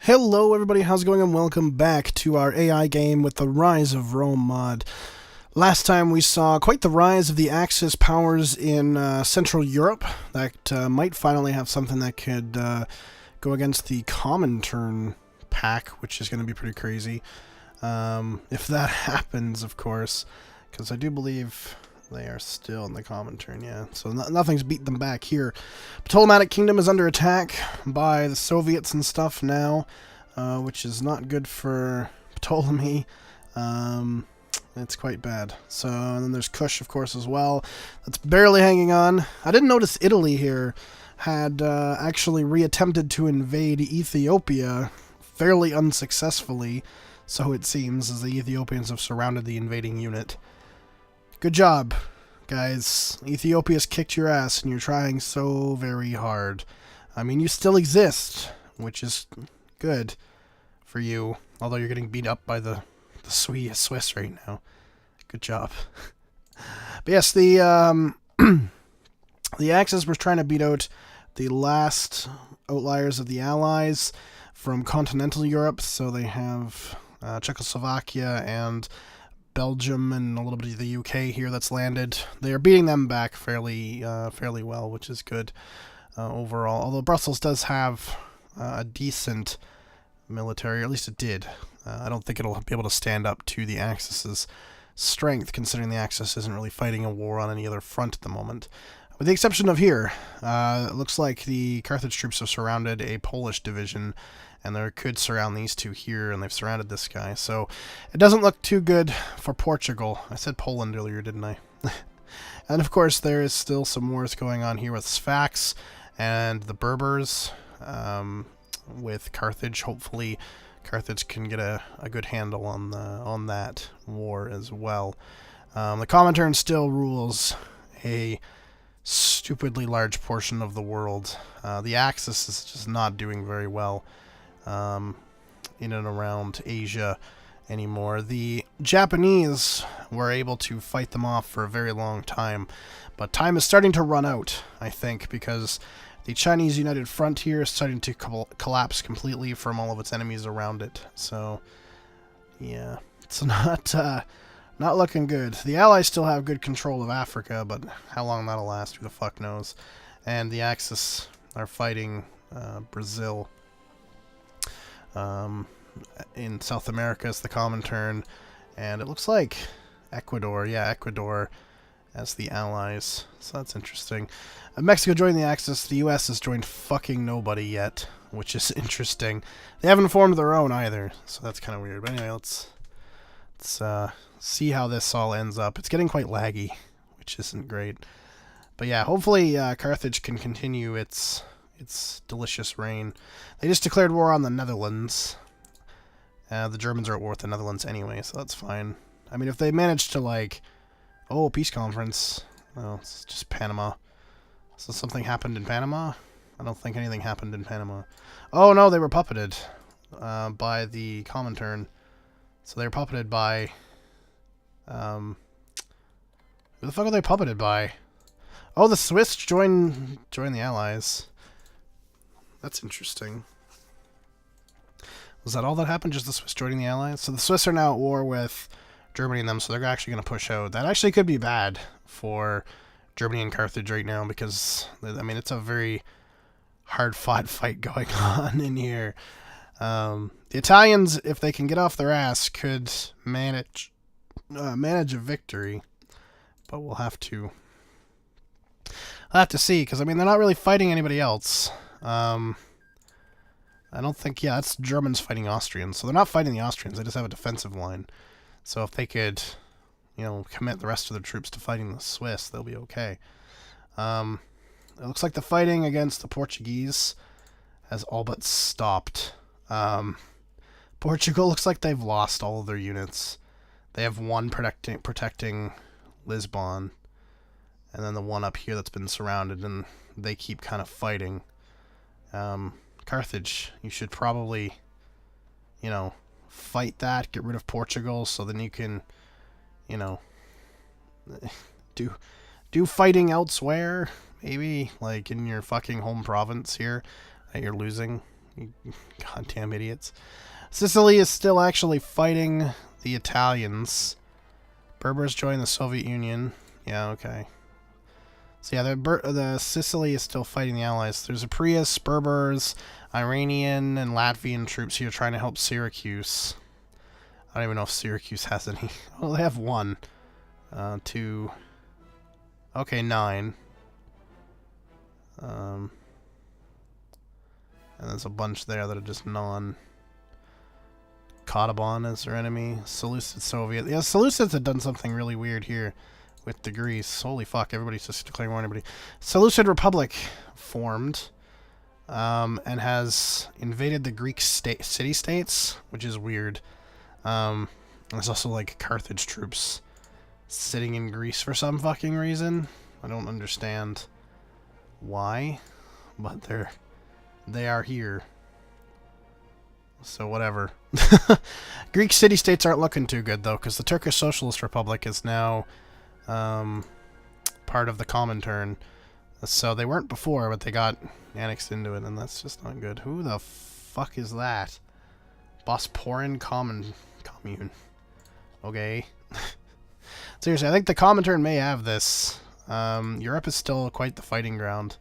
Hello everybody, how's it going, and welcome back to our AI game with the Rise of Rome mod. Last time we saw quite the rise of the Axis powers in Central Europe. That might finally have something that could go against the Comintern pack, which is going to be pretty crazy. If that happens, of course, because I do believe they are still in the Comintern, yeah. So nothing's beat them back here. Ptolemaic Kingdom is under attack by the Soviets and stuff now, which is not good for Ptolemy. It's quite bad. So, and then there's Kush, of course, as well. That's barely hanging on. I didn't notice Italy here had actually reattempted to invade Ethiopia fairly unsuccessfully, so it seems, as the Ethiopians have surrounded the invading unit. Good job, guys. Ethiopia's kicked your ass, and you're trying so very hard. I mean, you still exist, which is good for you, although you're getting beat up by the Swiss right now. Good job. But yes, the Axis was trying to beat out the last outliers of the Allies from continental Europe, so they have Czechoslovakia and Belgium and a little bit of the UK here that's landed. They are beating them back fairly well, which is good overall. Although Brussels does have a decent military, or at least it did. I don't think it'll be able to stand up to the Axis's strength, considering the Axis isn't really fighting a war on any other front at the moment. With the exception of here, it looks like the Carthage troops have surrounded a Polish division, and they could surround these two here, and they've surrounded this guy. So it doesn't look too good for Portugal. I said Poland earlier, didn't I? And of course, there is still some wars going on here with Sfax and the Berbers with Carthage. Hopefully, Carthage can get a good handle on that war as well. The Comintern still rules a stupidly large portion of the world. The Axis is just not doing very well in and around Asia anymore. The Japanese were able to fight them off for a very long time, but time is starting to run out, I think, because the Chinese United Front here is starting to collapse completely from all of its enemies around it. So, yeah, it's not looking good. The Allies still have good control of Africa, but how long that'll last, who the fuck knows. And the Axis are fighting Brazil. In South America is the Comintern, and it looks like Ecuador, Ecuador as the allies, so that's interesting. Mexico joined the Axis. The US has joined fucking nobody yet, which is interesting. They haven't formed their own either, so that's kind of weird. But anyway, let's see how this all ends up. It's getting quite laggy, which isn't great. But yeah, hopefully Carthage can continue its delicious reign. They just declared war on the Netherlands. The Germans are at war with the Netherlands anyway, so that's fine. I mean, if they manage to, like... Oh, peace conference. Oh, it's just Panama. So something happened in Panama? I don't think anything happened in Panama. Oh, no, they were puppeted by the Comintern. So they were puppeted by... who the fuck are they puppeted by? Oh, the Swiss joined the Allies. That's interesting. Was that all that happened? Just the Swiss joining the Allies? So the Swiss are now at war with Germany and them, so they're actually going to push out. That actually could be bad for Germany and Carthage right now, because, I mean, it's a very hard-fought fight going on in here. The Italians, if they can get off their ass, could manage a victory, but we'll have to see, because, I mean, they're not really fighting anybody else. I don't think, yeah, that's Germans fighting Austrians. So they're not fighting the Austrians, they just have a defensive line. So if they could, you know, commit the rest of their troops to fighting the Swiss, they'll be okay. It looks like the fighting against the Portuguese has all but stopped. Portugal looks like they've lost all of their units. They have one protecting Lisbon, and then the one up here that's been surrounded, and they keep kind of fighting. Carthage, you should probably, you know, fight that, get rid of Portugal, so then you can, you know, do fighting elsewhere, maybe, like in your fucking home province here that you're losing. You goddamn idiots. Sicily is still actually fighting the Italians. Berbers joined the Soviet Union. Yeah, okay. So yeah, the Sicily is still fighting the Allies. There's Aprius, Berbers, Iranian, and Latvian troops here trying to help Syracuse. I don't even know if Syracuse has any. Well, they have 1. 2. Okay, 9. And there's a bunch there that are just Cottabon is their enemy. Seleucid Soviet. Yeah, Seleucids have done something really weird here with the Greece. Holy fuck, everybody's just declaring war on everybody. Seleucid Republic formed and has invaded the Greek city-states, which is weird. There's also like Carthage troops sitting in Greece for some fucking reason. I don't understand why, but they are here. So whatever. Greek city-states aren't looking too good though, because the Turkish Socialist Republic is now part of the Comintern. So they weren't before, but they got annexed into it, and that's just not good. Who the fuck is that? Bosporan Commune. Okay. Seriously, I think the Comintern may have this. Europe is still quite the fighting ground.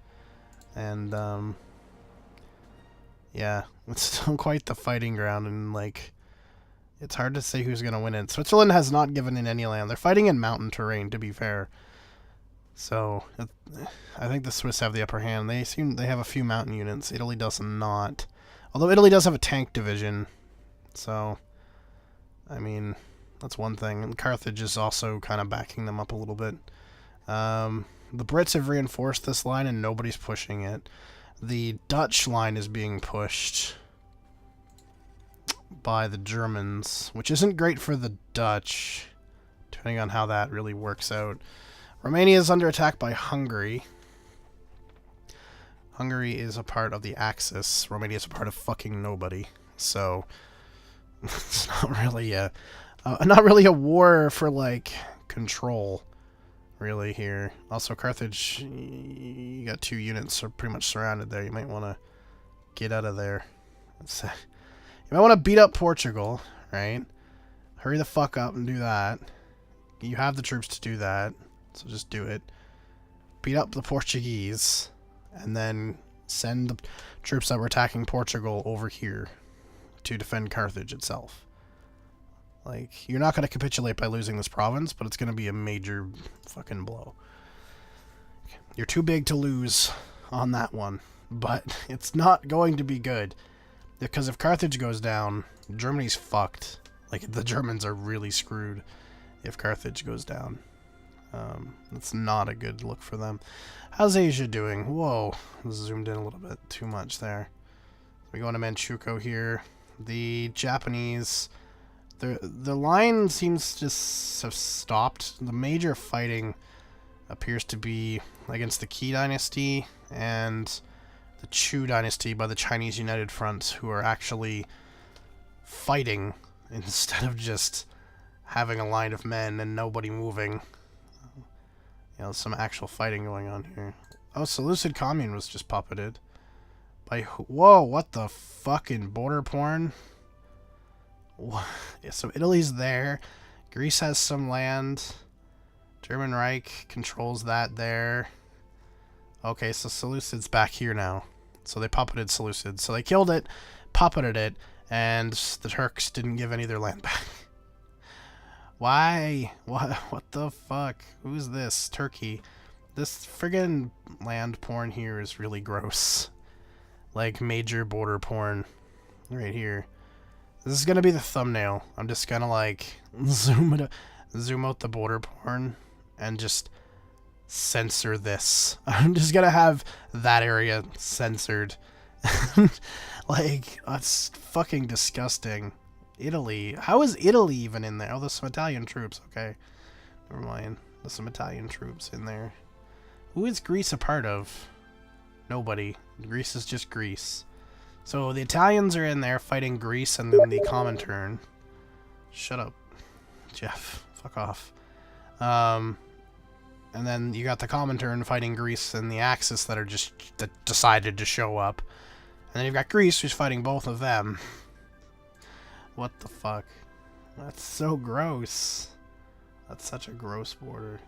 And, yeah, it's still quite the fighting ground, and, like, it's hard to say who's going to win it. Switzerland has not given in any land. They're fighting in mountain terrain, to be fair. So, I think the Swiss have the upper hand. They have a few mountain units. Italy does not. Although Italy does have a tank division. So, I mean, that's one thing. And Carthage is also kind of backing them up a little bit. The Brits have reinforced this line and nobody's pushing it. The Dutch line is being pushed by the Germans, which isn't great for the Dutch, depending on how that really works out. Romania is under attack by Hungary. Hungary is a part of the Axis. Romania is a part of fucking nobody. So it's not really a war for like control, really here. Also, Carthage, you got 2 units are pretty much surrounded there. You might want to get out of there. You might want to beat up Portugal, right? Hurry the fuck up and do that. You have the troops to do that. So just do it. Beat up the Portuguese, and then send the troops that were attacking Portugal over here to defend Carthage itself. Like, you're not going to capitulate by losing this province, but it's going to be a major fucking blow. You're too big to lose on that one, but it's not going to be good. Because if Carthage goes down, Germany's fucked. Like, the Germans are really screwed if Carthage goes down. It's not a good look for them. How's Asia doing? Whoa, zoomed in a little bit too much there. We go into Manchukuo here. The Japanese, the line seems to have stopped. The major fighting appears to be against the Qi dynasty and the Chu dynasty by the Chinese United Front, who are actually fighting instead of just having a line of men and nobody moving. You know, some actual fighting going on here. Oh, Seleucid Commune was just puppeted. By whoa, what the fucking border porn? Yeah, so Italy's there. Greece has some land. German Reich controls that there. Okay, so Seleucid's back here now. So they puppeted Seleucid. So they killed it, puppeted it, and the Turks didn't give any of their land back. Why? What the fuck? Who's this? Turkey. This friggin' land porn here is really gross. Like, major border porn. Right here. This is gonna be the thumbnail. I'm just gonna, like, zoom out the border porn and just censor this. I'm just gonna have that area censored. Like, that's fucking disgusting. Italy. How is Italy even in there? Oh, there's some Italian troops. Okay. Never mind. There's some Italian troops in there. Who is Greece a part of? Nobody. Greece is just Greece. So the Italians are in there fighting Greece and then the Comintern. Shut up, Jeff. Fuck off. And then you got the Comintern fighting Greece and the Axis that decided to show up. And then you've got Greece, who's fighting both of them. What the fuck? That's so gross. That's such a gross border.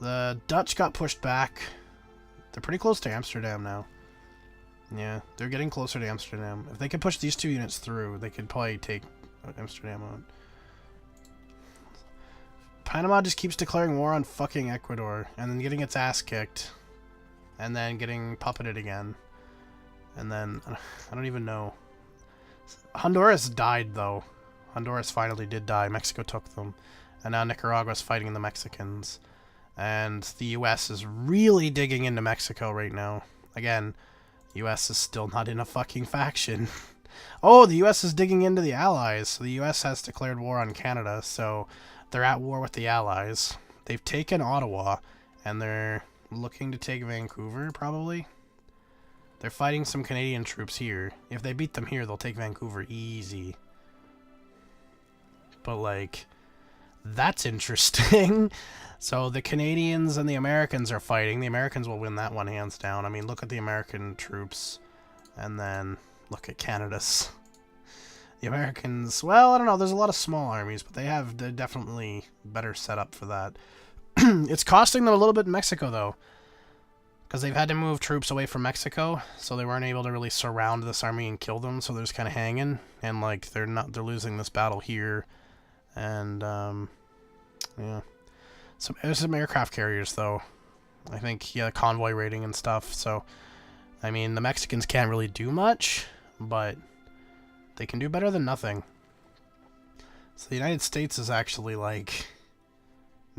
The Dutch got pushed back. They're pretty close to Amsterdam now. Yeah, they're getting closer to Amsterdam. If they could push these 2 units through, they could probably take Amsterdam out. Panama just keeps declaring war on fucking Ecuador, and then getting its ass kicked, and then getting puppeted again. And then, I don't even know. Honduras died, though. Honduras finally did die. Mexico took them. And now Nicaragua's fighting the Mexicans. And the US is really digging into Mexico right now. Again, the US is still not in a fucking faction. Oh, the US is digging into the Allies. So the US has declared war on Canada, so they're at war with the Allies. They've taken Ottawa, and they're looking to take Vancouver, probably. They're fighting some Canadian troops here. If they beat them here, they'll take Vancouver easy. But, like, that's interesting. So the Canadians and the Americans are fighting. The Americans will win that one hands down. I mean, look at the American troops, and then look at Canada's. The Americans, well, I don't know, there's a lot of small armies, but they're definitely better set up for that. It's costing them a little bit in Mexico, though, because they've had to move troops away from Mexico, so they weren't able to really surround this army and kill them, so they're just kind of hanging, and, like, they're losing this battle here, and, yeah. There's some aircraft carriers, though. I think, yeah, convoy raiding and stuff, so, I mean, the Mexicans can't really do much, but they can do better than nothing. So the United States is actually, like,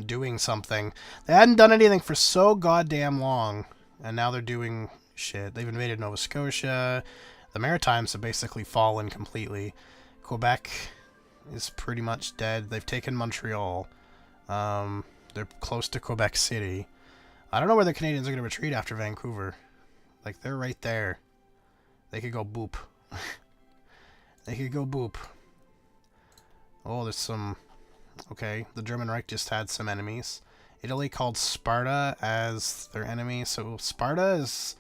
doing something. They hadn't done anything for so goddamn long, and now they're doing shit. They've invaded Nova Scotia. The Maritimes have basically fallen completely. Quebec is pretty much dead. They've taken Montreal. They're close to Quebec City. I don't know where the Canadians are going to retreat after Vancouver. Like, they're right there. They could go boop. They could go boop. Oh, there's some... Okay, the German Reich just had some enemies. Italy called Sparta as their enemy. So Sparta is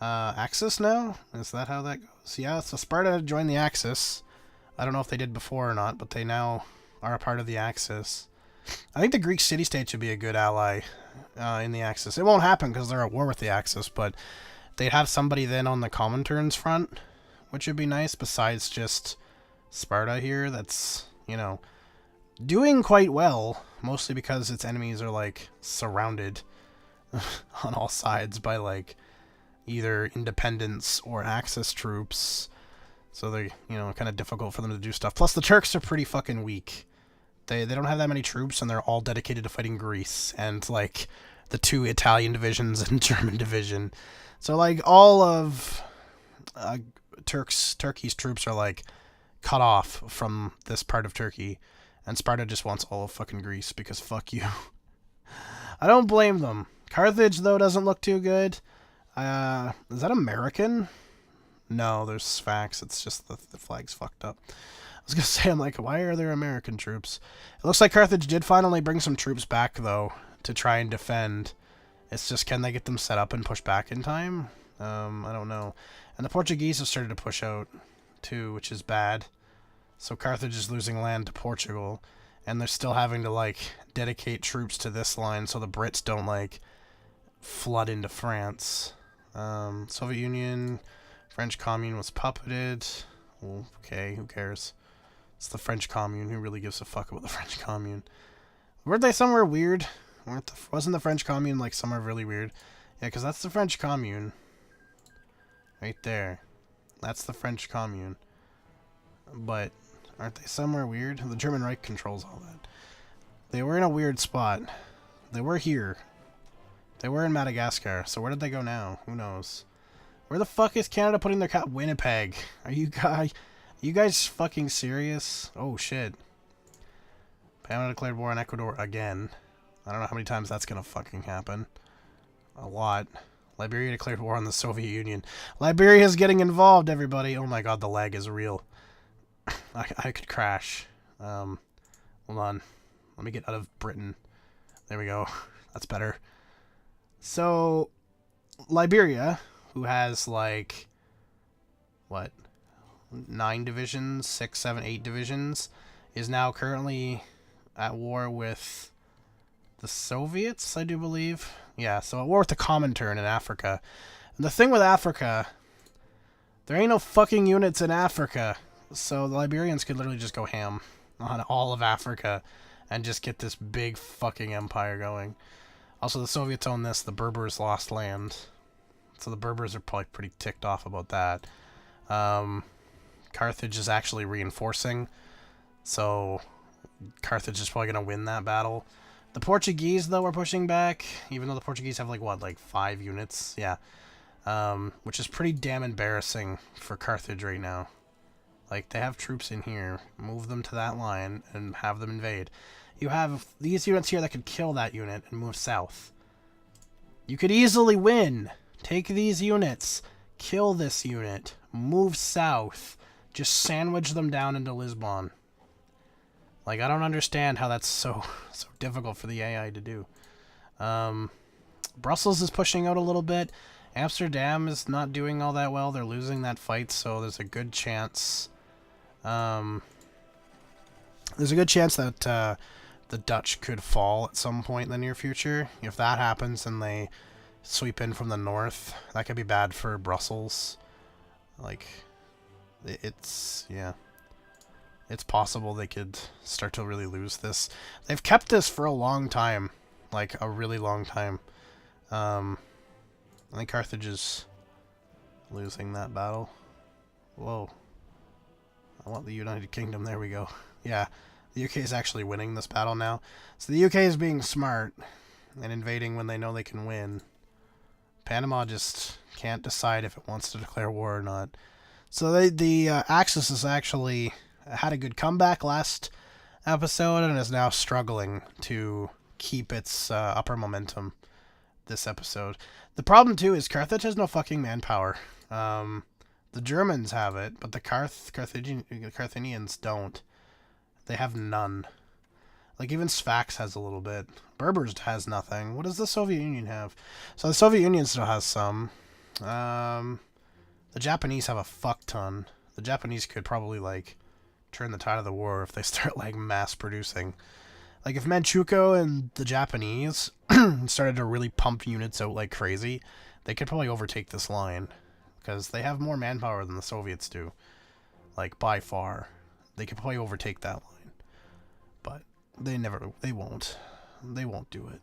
Axis now? Is that how that goes? Yeah, so Sparta joined the Axis. I don't know if they did before or not, but they now are a part of the Axis. I think the Greek city-states would be a good ally in the Axis. It won't happen because they're at war with the Axis, but they'd have somebody then on the Comintern's front, which would be nice, besides just Sparta here that's, you know, doing quite well, mostly because its enemies are, like, surrounded on all sides by, like, either independence or Axis troops, so they're, you know, kind of difficult for them to do stuff. Plus, the Turks are pretty fucking weak. They don't have that many troops, and they're all dedicated to fighting Greece, and, like, the 2 Italian divisions and German division. So, like, all of Turkey's troops are, like, cut off from this part of Turkey, and Sparta just wants all of fucking Greece, because fuck you. I don't blame them. Carthage, though, doesn't look too good. Is that American? No, there's Sfax. It's just the flag's fucked up. I was gonna say, I'm like, why are there American troops? It looks like Carthage did finally bring some troops back, though, to try and defend. It's just, can they get them set up and push back in time? I don't know. And the Portuguese have started to push out, too, which is bad. So Carthage is losing land to Portugal, and they're still having to, like, dedicate troops to this line so the Brits don't, like, flood into France. Soviet Union, French Commune was puppeted. Well, okay, who cares? It's the French Commune. Who really gives a fuck about the French Commune? Weren't they somewhere weird? Wasn't the French Commune, like, somewhere really weird? Yeah, because that's the French Commune. Right there. That's the French Commune. But aren't they somewhere weird? The German Reich controls all that. They were in a weird spot. They were here. They were in Madagascar. So where did they go now? Who knows? Where the fuck is Canada putting their Winnipeg? Are you guys fucking serious? Oh shit. Panama declared war on Ecuador again. I don't know how many times that's gonna fucking happen. A lot. Liberia declared war on the Soviet Union. Liberia's getting involved, everybody. Oh my god, the lag is real. I could crash. Hold on. Let me get out of Britain. There we go. That's better. So, Liberia, who has, like, what, 9 divisions, 6, 7, 8 divisions, is now currently at war with the Soviets, I do believe. Yeah, so at war with the Comintern in Africa. And the thing with Africa, there ain't no fucking units in Africa. So the Liberians could literally just go ham on all of Africa and just get this big fucking empire going. Also, the Soviets own this. The Berbers lost land. So the Berbers are probably pretty ticked off about that. Carthage is actually reinforcing. So Carthage is probably going to win that battle. The Portuguese, though, are pushing back. Even though the Portuguese have, like 5 units? Yeah. Which is pretty damn embarrassing for Carthage right now. Like, they have troops in here. Move them to that line and have them invade. You have these units here that could kill that unit and move south. You could easily win. Take these units. Kill this unit. Move south. Just sandwich them down into Lisbon. Like, I don't understand how that's so difficult for the AI to do. Brussels is pushing out a little bit. Amsterdam is not doing all that well. They're losing that fight, so there's a good chance... there's a good chance that the Dutch could fall at some point in the near future. If that happens and they sweep in from the north, that could be bad for Brussels. Like, yeah. It's possible they could start to really lose this. They've kept this for a long time. Like, a really long time. I think Carthage is losing that battle. Whoa. I want the United Kingdom. There we go. Yeah, the UK is actually winning this battle now. So the UK is being smart and invading when they know they can win. Panama just can't decide if it wants to declare war or not. So the Axis has actually had a good comeback last episode and is now struggling to keep its upper momentum this episode. The problem, too, is Carthage has no fucking manpower. The Germans have it, but the Carthaginians don't. They have none. Like, even Sfax has a little bit. Berbers has nothing. What does the Soviet Union have? So the Soviet Union still has some. The Japanese have a fuck ton. The Japanese could probably, like, turn the tide of the war if they start, like, mass producing. Like, if Manchukuo and the Japanese started to really pump units out like crazy, they could probably overtake this line. Because they have more manpower than the Soviets do. Like, by far. They could probably overtake that line. But they won't. They won't do it.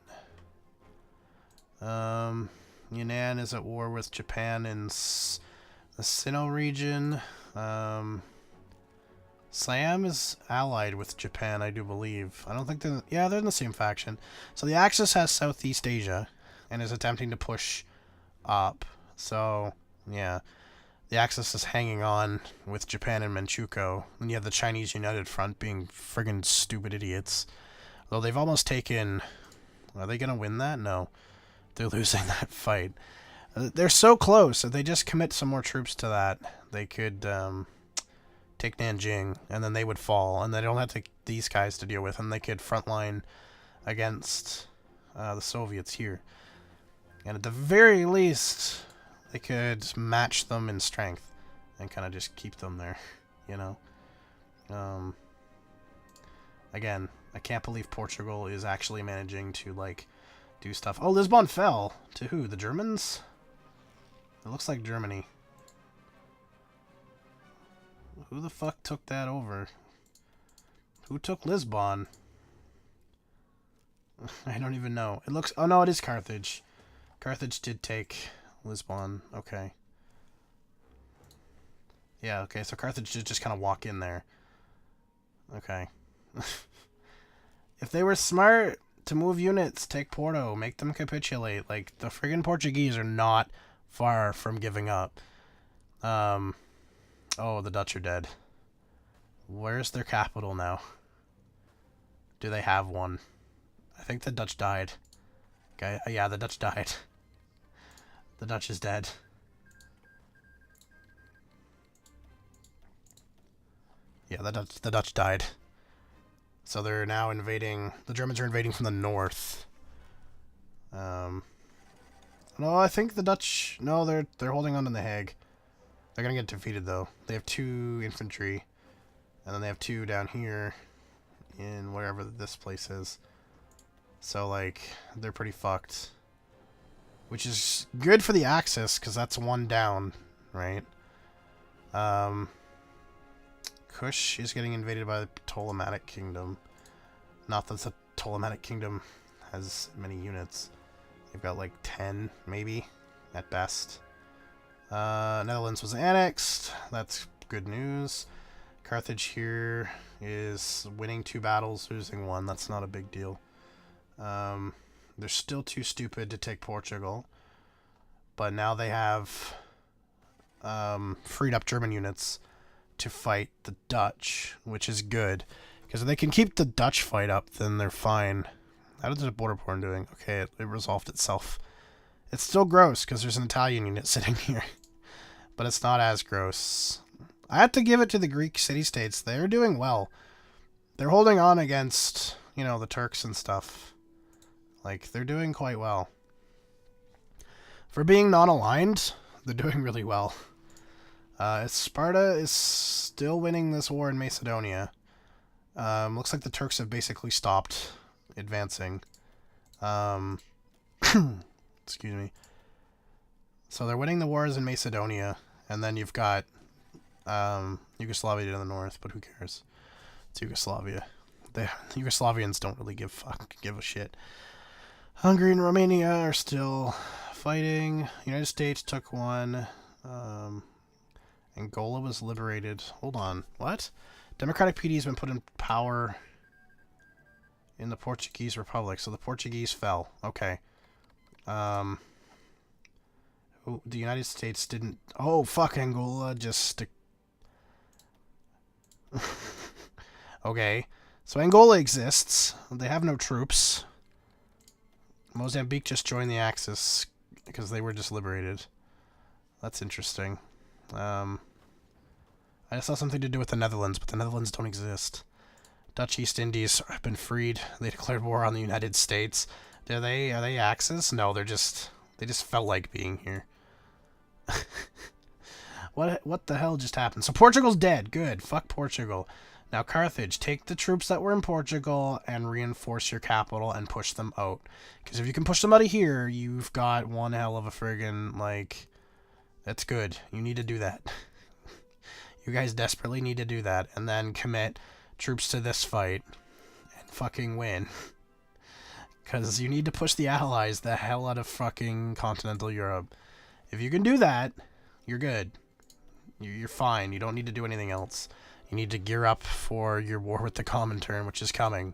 Yunnan is at war with Japan in the Sino region. Siam is allied with Japan, I do believe. I don't think they're... Yeah, they're in the same faction. So the Axis has Southeast Asia and is attempting to push up. So, yeah. The Axis is hanging on with Japan and Manchukuo. And you have the Chinese United Front being friggin' stupid idiots. Though they've almost taken... Are they going to win that? No. They're losing that fight. They're so close. If they just commit some more troops to that, they could... take Nanjing, and then they would fall, and they don't have these guys to deal with, and they could frontline against the Soviets here. And at the very least, they could match them in strength and kind of just keep them there, you know? Again, I can't believe Portugal is actually managing to, like, do stuff. Oh, Lisbon fell! To who? The Germans? It looks like Germany. Who the fuck took that over? Who took Lisbon? I don't even know. It looks... Oh, no, it is Carthage. Carthage did take Lisbon. Okay. Yeah, okay, so Carthage did just kind of walk in there. Okay. If they were smart to move units, take Porto, make them capitulate. Like, the friggin' Portuguese are not far from giving up. Oh, the Dutch are dead. Where's their capital now? Do they have one? I think the Dutch died. Okay, yeah, the Dutch died. The Dutch is dead. Yeah, the Dutch died. So they're now invading... The Germans are invading from the north. No, I think the Dutch... No, they're holding on to The Hague. They're gonna get defeated, though. They have 2 infantry, and then they have 2 down here in wherever this place is. So, like, they're pretty fucked. Which is good for the Axis, because that's 1 down, right? Kush is getting invaded by the Ptolemaic Kingdom. Not that the Ptolemaic Kingdom has many units. They've got like 10, maybe, at best. Netherlands was annexed. That's good news. Carthage here is winning 2 battles, losing 1. That's not a big deal. They're still too stupid to take Portugal. But now they have freed up German units to fight the Dutch, which is good. Because if they can keep the Dutch fight up, then they're fine. How is the border porn doing? Okay, it resolved itself. It's still gross, because there's an Italian unit sitting here. But it's not as gross. I have to give it to the Greek city-states. They're doing well. They're holding on against, you know, the Turks and stuff. Like, they're doing quite well. For being non-aligned, they're doing really well. Sparta is still winning this war in Macedonia. Looks like the Turks have basically stopped advancing. Excuse me. So they're winning the wars in Macedonia, and then you've got Yugoslavia to the north, but who cares? It's Yugoslavia. The Yugoslavians don't really give a shit. Hungary and Romania are still fighting. United States took one. Angola was liberated. Hold on. What? Democratic PD has been put in power in the Portuguese Republic. So the Portuguese fell. Okay. The United States didn't... Oh, fuck, Angola. Just... Okay. So Angola exists. They have no troops. Mozambique just joined the Axis because they were just liberated. That's interesting. I saw something to do with the Netherlands, but the Netherlands don't exist. Dutch East Indies have been freed. They declared war on the United States. Are they Axis? No, they just felt like being here. What the hell just happened? So Portugal's dead. Good. Fuck Portugal. Now Carthage, take the troops that were in Portugal and reinforce your capital and push them out. Because if you can push them out of here, you've got one hell of a friggin', like... That's good. You need to do that. You guys desperately need to do that. And then commit troops to this fight. And fucking win. Because you need to push the Allies the hell out of fucking continental Europe. If you can do that, you're good. You're fine. You don't need to do anything else. You need to gear up for your war with the Comintern, which is coming.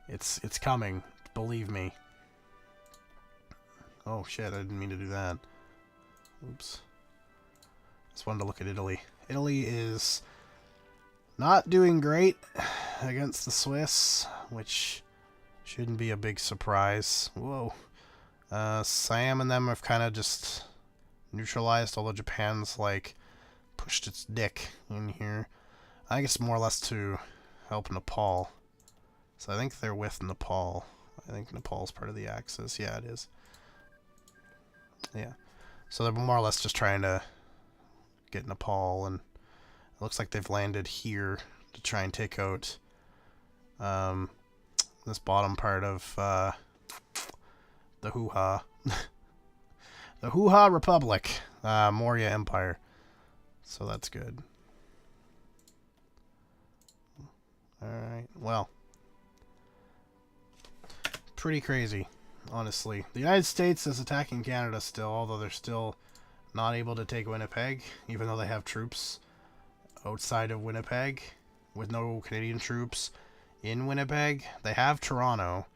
It's coming. Believe me. Oh shit, I didn't mean to do that. Oops. Just wanted to look at Italy. Italy is not doing great against the Swiss, which shouldn't be a big surprise. Whoa. Siam and them have kind of just neutralized, although Japan's, like, pushed its dick in here. I think it's more or less to help Nepal. So I think they're with Nepal. I think Nepal's part of the Axis. Yeah, it is. Yeah. So they're more or less just trying to get Nepal, and it looks like they've landed here to try and take out this bottom part of the Hoo-Ha. The Hoo-Ha Republic, Maurya Empire. So that's good. Alright, well. Pretty crazy, honestly. The United States is attacking Canada still, although they're still not able to take Winnipeg, even though they have troops outside of Winnipeg, with no Canadian troops in Winnipeg. They have Toronto.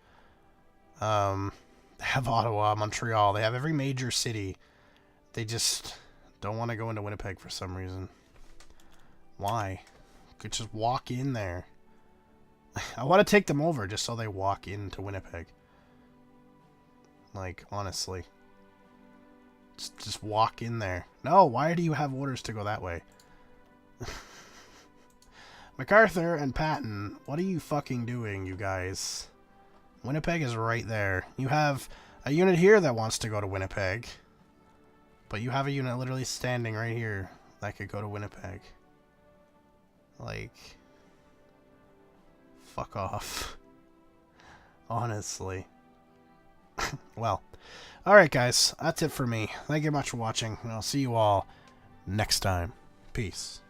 They have Ottawa, Montreal. They have every major city. They just don't want to go into Winnipeg for some reason. Why? Could just walk in there. I want to take them over just so they walk into Winnipeg. Like, honestly. Just walk in there. No, why do you have orders to go that way? MacArthur and Patton, what are you fucking doing, you guys? Winnipeg is right there. You have a unit here that wants to go to Winnipeg. But you have a unit literally standing right here that could go to Winnipeg. Like, fuck off. Honestly. Well, alright guys, that's it for me. Thank you much for watching, and I'll see you all next time. Peace.